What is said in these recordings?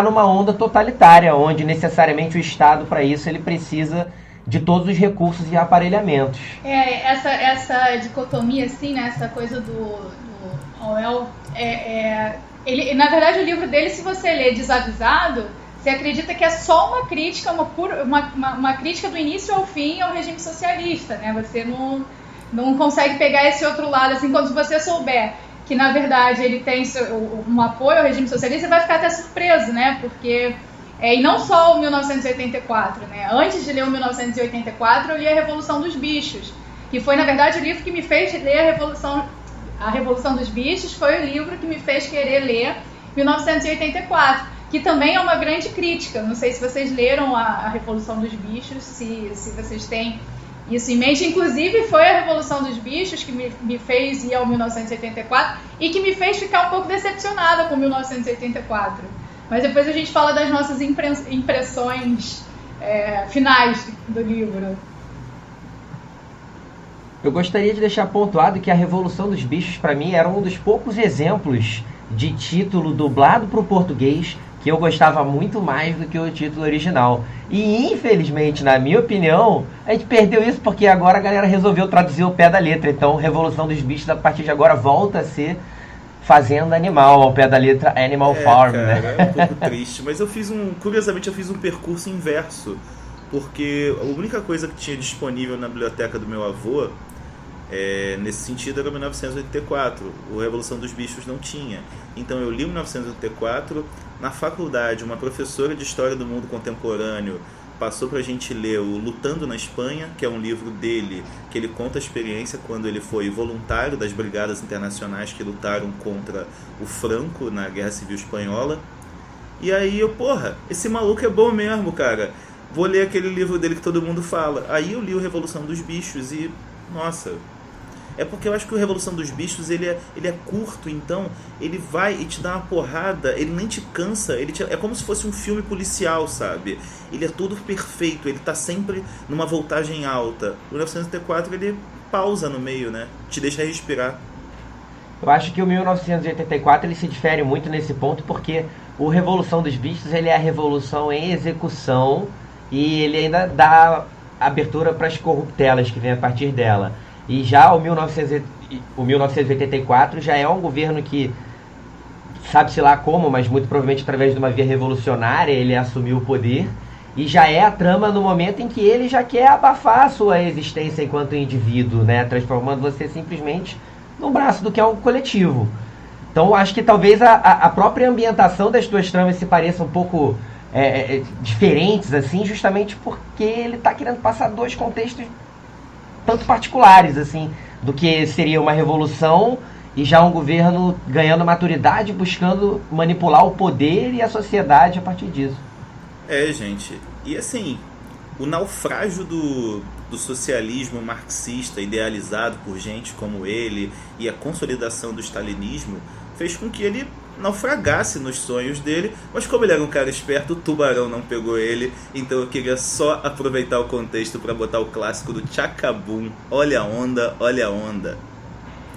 entrar numa onda totalitária, onde necessariamente o Estado, para isso, ele precisa de todos os recursos e aparelhamentos. Essa dicotomia, assim, né, essa coisa do Orwell, ele, na verdade, o livro dele, se você ler desavisado, você acredita que é só uma crítica, uma crítica do início ao fim ao regime socialista, né? Você não consegue pegar esse outro lado, assim, quando você souber que, na verdade, ele tem um apoio ao regime socialista, você vai ficar até surpreso, né? Porque... e não só o 1984, né? Antes de ler o 1984, eu li A Revolução dos Bichos, que foi, na verdade, o livro que me fez ler A Revolução dos Bichos, foi o livro que me fez querer ler 1984, que também é uma grande crítica. Não sei se vocês leram A Revolução dos Bichos, se vocês têm isso em mente. Inclusive, foi A Revolução dos Bichos que me fez ir ao 1984 e que me fez ficar um pouco decepcionada com 1984. Mas depois a gente fala das nossas impressões finais do livro. Eu gostaria de deixar pontuado que A Revolução dos Bichos, para mim, era um dos poucos exemplos de título dublado para o português que eu gostava muito mais do que o título original. E, infelizmente, na minha opinião, a gente perdeu isso porque agora a galera resolveu traduzir o pé da letra. Então, Revolução dos Bichos, a partir de agora, volta a ser Fazenda Animal, ao pé da letra Animal Farm, cara, né? É um pouco triste, mas curiosamente eu fiz um percurso inverso, porque a única coisa que tinha disponível na biblioteca do meu avô, nesse sentido, era 1984, o Revolução dos Bichos não tinha. Então eu li 1984, na faculdade uma professora de História do Mundo Contemporâneo passou pra gente ler o Lutando na Espanha, que é um livro dele, que ele conta a experiência quando ele foi voluntário das brigadas internacionais que lutaram contra o Franco na Guerra Civil Espanhola. E aí esse maluco é bom mesmo, cara. Vou ler aquele livro dele que todo mundo fala. Aí eu li o Revolução dos Bichos e, nossa... É porque eu acho que o Revolução dos Bichos, ele é curto, então ele vai e te dá uma porrada, ele nem te cansa, é como se fosse um filme policial, sabe? Ele é todo perfeito, ele tá sempre numa voltagem alta. O 1984, ele pausa no meio, né? Te deixa respirar. Eu acho que o 1984 ele se difere muito nesse ponto porque o Revolução dos Bichos ele é a revolução em execução e ele ainda dá abertura para as corruptelas que vêm a partir dela. E já o 1984 já é um governo que, sabe-se lá como, mas muito provavelmente através de uma via revolucionária, ele assumiu o poder. E já é a trama no momento em que ele já quer abafar a sua existência enquanto indivíduo, né? Transformando você simplesmente num braço do que é um coletivo. Então acho que talvez a própria ambientação das duas tramas se pareça um pouco diferentes, assim, justamente porque ele está querendo passar dois contextos tanto particulares, assim, do que seria uma revolução e já um governo ganhando maturidade, buscando manipular o poder e a sociedade a partir disso. Gente, e assim, o naufrágio do socialismo marxista idealizado por gente como ele e a consolidação do stalinismo fez com que ele naufragasse nos sonhos dele, mas como ele era um cara esperto, o tubarão não pegou ele, então eu queria só aproveitar o contexto para botar o clássico do Tchacabum, Olha a Onda, Olha a Onda,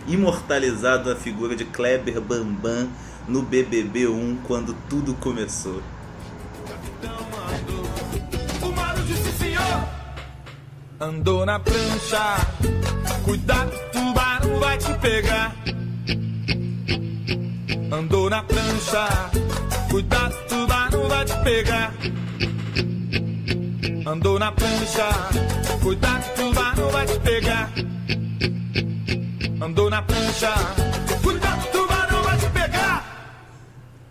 imortalizado na figura de Kleber Bambam no BBB 1, quando tudo começou. Andou na prancha, cuidado, tubarão vai te pegar. Andou na prancha, cuidado, tubarão vai te pegar. Andou na prancha, cuidado, tubarão vai te pegar. Andou na prancha, cuidado, tubarão vai te pegar.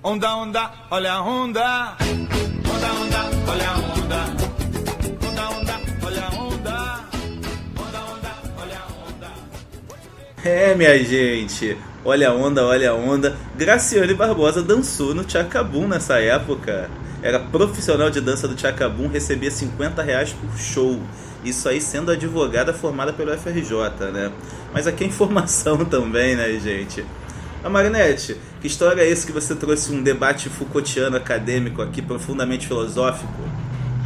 Onda, onda, olha a onda. Onda, onda, olha a onda. Onda, onda, olha a onda. Onda, onda, olha a onda. Minha gente, olha a onda, olha a onda. Graciane Barbosa dançou no Tchacabum nessa época. Era profissional de dança do Tchacabum, recebia R$50 por show. Isso aí sendo advogada formada pelo FRJ, né? Mas aqui é informação também, né, gente? A Marinette, que história é esse que você trouxe um debate Foucaultiano acadêmico aqui, profundamente filosófico?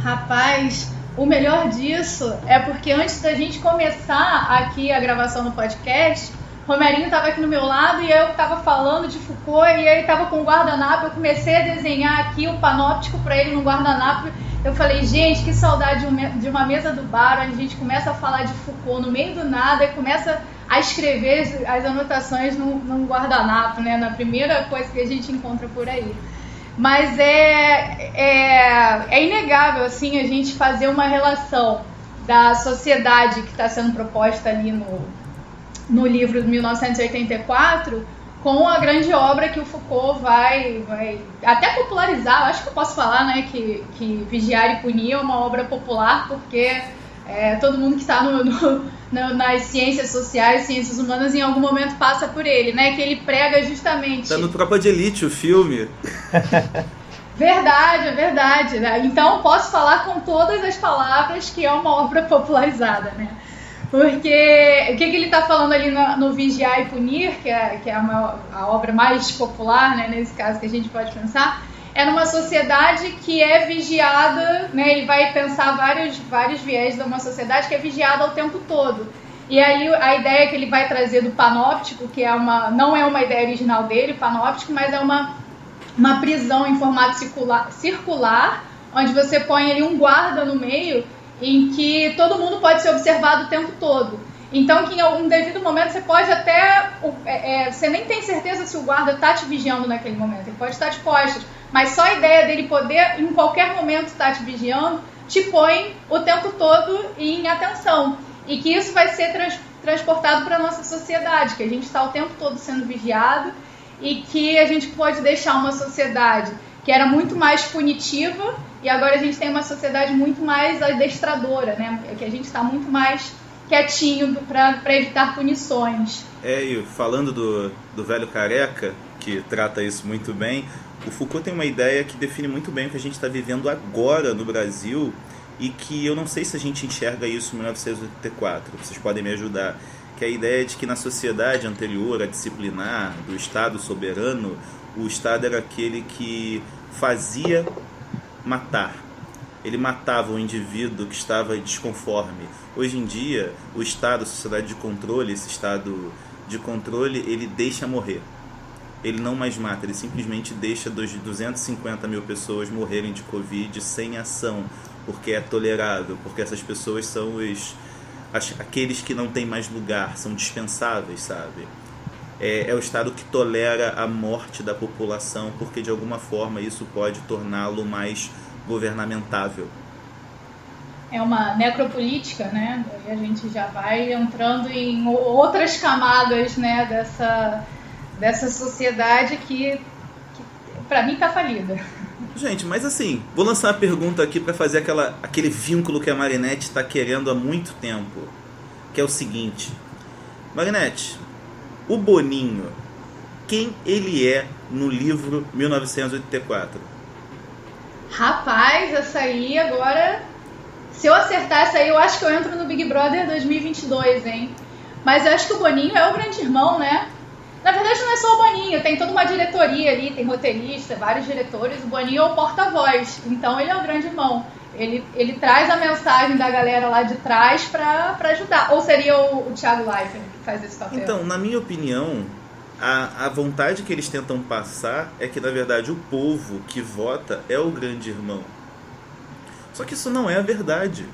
Rapaz, o melhor disso é porque antes da gente começar aqui a gravação do podcast, Romerinho estava aqui no meu lado e eu estava falando de Foucault e ele estava com o guardanapo. Eu comecei a desenhar aqui o panóptico para ele no guardanapo. Eu falei, gente, que saudade de uma mesa do bar onde a gente começa a falar de Foucault no meio do nada e começa a escrever as anotações num guardanapo, né? Na primeira coisa que a gente encontra por aí. Mas é inegável, assim, a gente fazer uma relação da sociedade que está sendo proposta ali no livro de 1984 com a grande obra que o Foucault vai até popularizar. Acho que eu posso falar, né, que Vigiar e Punir é uma obra popular, porque todo mundo que está nas ciências sociais, ciências humanas, em algum momento passa por ele, né, que ele prega justamente... Está no Tropa de Elite, o filme. Verdade, é verdade. Né? Então, posso falar com todas as palavras que é uma obra popularizada, né? Porque o que ele está falando ali no Vigiar e Punir, que é a obra mais popular, né, nesse caso que a gente pode pensar, é numa sociedade que é vigiada, né, ele vai pensar vários viés de uma sociedade que é vigiada o tempo todo. E aí a ideia que ele vai trazer do panóptico, que não é uma ideia original dele, panóptico, mas é uma prisão em formato circular, onde você põe ali um guarda no meio, em que todo mundo pode ser observado o tempo todo. Então, que em um devido momento você pode até... você nem tem certeza se o guarda está te vigiando naquele momento. Ele pode estar de costas, mas só a ideia dele poder, em qualquer momento, estar te vigiando, te põe o tempo todo em atenção. E que isso vai ser transportado para a nossa sociedade, que a gente está o tempo todo sendo vigiado e que a gente pode deixar uma sociedade que era muito mais punitiva e agora a gente tem uma sociedade muito mais adestradora, né? Que a gente está muito mais quietinho para evitar punições. E falando do velho careca, que trata isso muito bem, o Foucault tem uma ideia que define muito bem o que a gente está vivendo agora no Brasil e que eu não sei se a gente enxerga isso em 1984, vocês podem me ajudar, que é a ideia de que na sociedade anterior, a disciplinar, do Estado soberano, o Estado era aquele que fazia matar. Ele matava o indivíduo que estava desconforme. Hoje em dia, o Estado, a sociedade de controle, esse Estado de controle, ele deixa morrer. Ele não mais mata, ele simplesmente deixa 250 mil pessoas morrerem de Covid sem ação, porque é tolerável, porque essas pessoas são aqueles que não têm mais lugar, são dispensáveis, sabe? É o Estado que tolera a morte da população, porque de alguma forma isso pode torná-lo mais governamentável. É uma necropolítica, né? E a gente já vai entrando em outras camadas, né, dessa sociedade que para mim tá falida. Gente, mas assim, vou lançar uma pergunta aqui para fazer aquele vínculo que a Marinette está querendo há muito tempo, que é o seguinte: Marinette, o Boninho, quem ele é no livro 1984? Rapaz, essa aí agora... Se eu acertar essa aí, eu acho que eu entro no Big Brother 2022, hein? Mas eu acho que o Boninho é o grande irmão, né? Na verdade, não é só o Boninho, tem toda uma diretoria ali, tem roteirista, vários diretores. O Boninho é o porta-voz, então ele é o grande irmão. Ele traz a mensagem da galera lá de trás pra ajudar. Ou seria o Thiago Leifert que faz esse papel? Então, na minha opinião, a vontade que eles tentam passar é que, na verdade, o povo que vota é o grande irmão. Só que isso não é a verdade.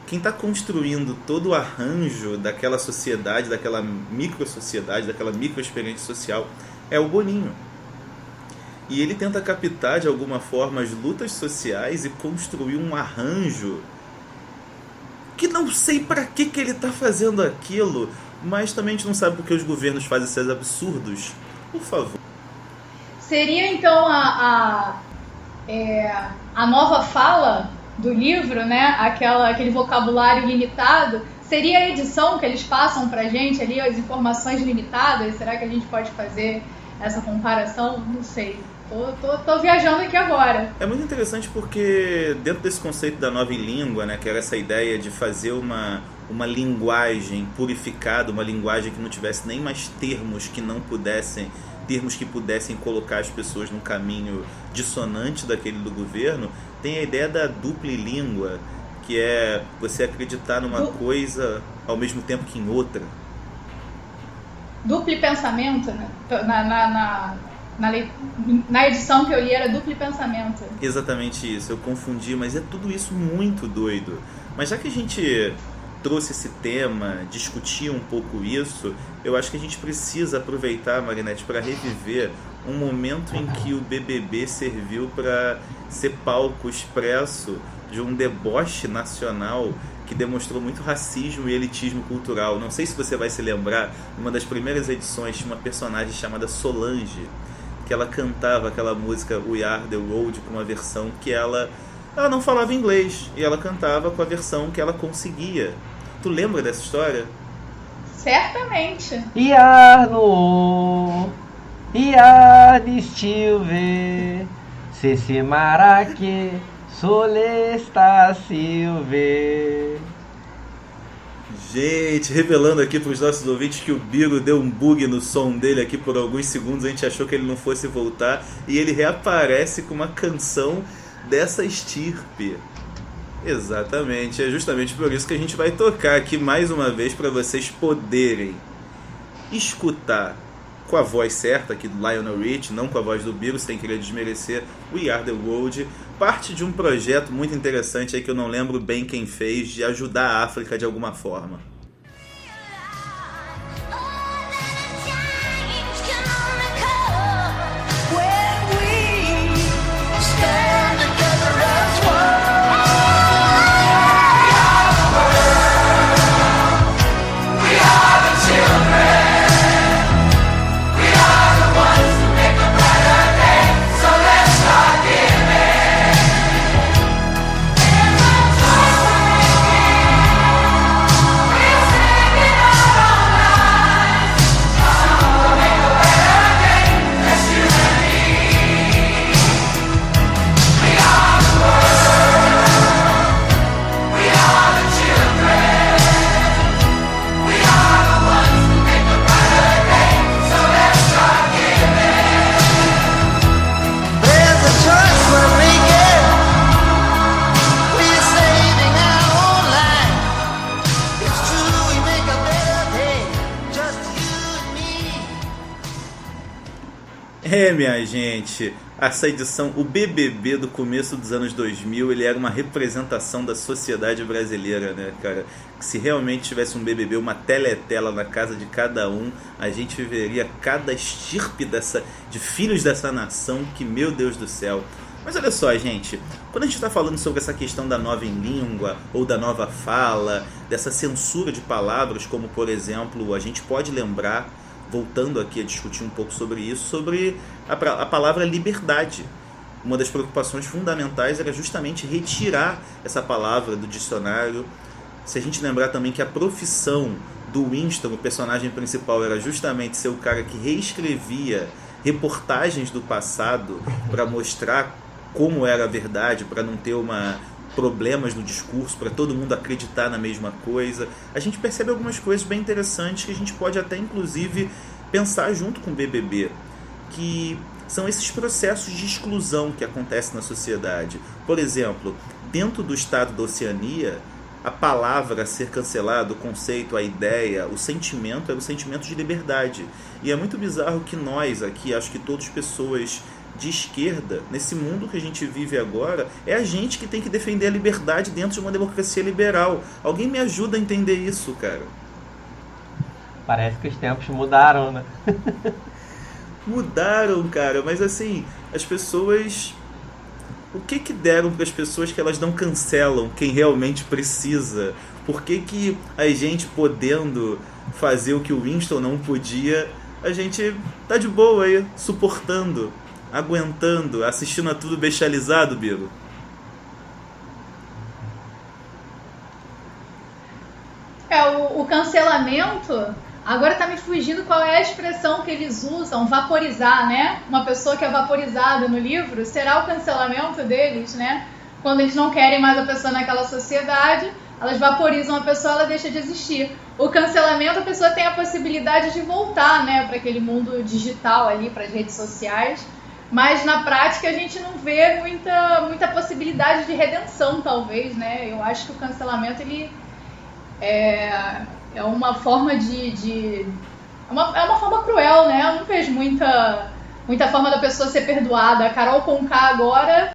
Quem está construindo todo o arranjo daquela sociedade, daquela micro-sociedade, daquela micro-experiência social é o Boninho. E ele tenta captar, de alguma forma, as lutas sociais e construir um arranjo que não sei para que ele está fazendo aquilo, mas também a gente não sabe por que os governos fazem esses absurdos. Por favor. Seria, então, a nova fala do livro, né? Aquele vocabulário limitado, seria a edição que eles passam pra gente ali, as informações limitadas? Será que a gente pode fazer essa comparação? Não sei. Tô viajando aqui agora. É muito interessante porque dentro desse conceito da nova língua, né, que era essa ideia de fazer uma linguagem purificada, uma linguagem que não tivesse nem mais termos que pudessem colocar as pessoas num caminho dissonante daquele do governo, tem a ideia da dupla língua, que é você acreditar numa coisa ao mesmo tempo que em outra. duplo pensamento, né? Na edição que eu li era duplo pensamento. Exatamente isso, eu confundi, mas é tudo isso muito doido. Mas já que a gente trouxe esse tema, discutir um pouco isso, eu acho que a gente precisa aproveitar, Marinette, para reviver um momento em que o BBB serviu para ser palco expresso de um deboche nacional que demonstrou muito racismo e elitismo cultural. Não sei se você vai se lembrar, numa das primeiras edições tinha uma personagem chamada Solange, que ela cantava aquela música We Are The Road com uma versão que ela não falava inglês, e ela cantava com a versão que ela conseguia. Tu lembra dessa história? Certamente. Iarno, Iarno Stilve, se maraque, solesta silve. Gente, revelando aqui para os nossos ouvintes que o Biro deu um bug no som dele aqui por alguns segundos, a gente achou que ele não fosse voltar, e ele reaparece com uma canção dessa estirpe. Exatamente, é justamente por isso que a gente vai tocar aqui mais uma vez para vocês poderem escutar com a voz certa aqui do Lionel Rich, não com a voz do Biro, sem querer desmerecer We Are The World, parte de um projeto muito interessante aí que eu não lembro bem quem fez, de ajudar a África de alguma forma. Minha gente, essa edição, o BBB do começo dos anos 2000, ele era uma representação da sociedade brasileira, né, cara? Se realmente tivesse um BBB, uma teletela na casa de cada um, a gente viveria cada estirpe de filhos dessa nação, que, meu Deus do céu. Mas olha só, gente, quando a gente está falando sobre essa questão da nova em língua, ou da nova fala, dessa censura de palavras, como, por exemplo, a gente pode lembrar, voltando aqui a discutir um pouco sobre isso, sobre a palavra liberdade. Uma das preocupações fundamentais era justamente retirar essa palavra do dicionário. Se a gente lembrar também que a profissão do Winston, o personagem principal, era justamente ser o cara que reescrevia reportagens do passado para mostrar como era a verdade, para não ter problemas no discurso, para todo mundo acreditar na mesma coisa. A gente percebe algumas coisas bem interessantes que a gente pode até inclusive pensar junto com o BBB, que são esses processos de exclusão que acontecem na sociedade. Por exemplo, dentro do estado da Oceania, a palavra a ser cancelada, o conceito, a ideia, o sentimento era o sentimento de liberdade. E é muito bizarro que nós aqui, acho que todas as pessoas de esquerda, nesse mundo que a gente vive agora, é a gente que tem que defender a liberdade dentro de uma democracia liberal. Alguém me ajuda a entender isso, cara? Parece que os tempos mudaram, né? Mudaram, cara, mas assim, as pessoas... O que deram para as pessoas que elas não cancelam quem realmente precisa? Por que a gente, podendo fazer o que o Winston não podia, a gente tá de boa aí, suportando, aguentando, assistindo a tudo bestializado, Biro? O cancelamento, agora tá me fugindo qual é a expressão que eles usam, vaporizar, né? Uma pessoa que é vaporizada no livro, será o cancelamento deles, né? Quando eles não querem mais a pessoa naquela sociedade, elas vaporizam a pessoa, ela deixa de existir. O cancelamento, a pessoa tem a possibilidade de voltar, né, para aquele mundo digital ali, para as redes sociais, mas na prática a gente não vê muita possibilidade de redenção, talvez, né? Eu acho que o cancelamento, ele é uma forma É uma forma cruel, né? Eu não vejo muita forma da pessoa ser perdoada. A Carol Conká agora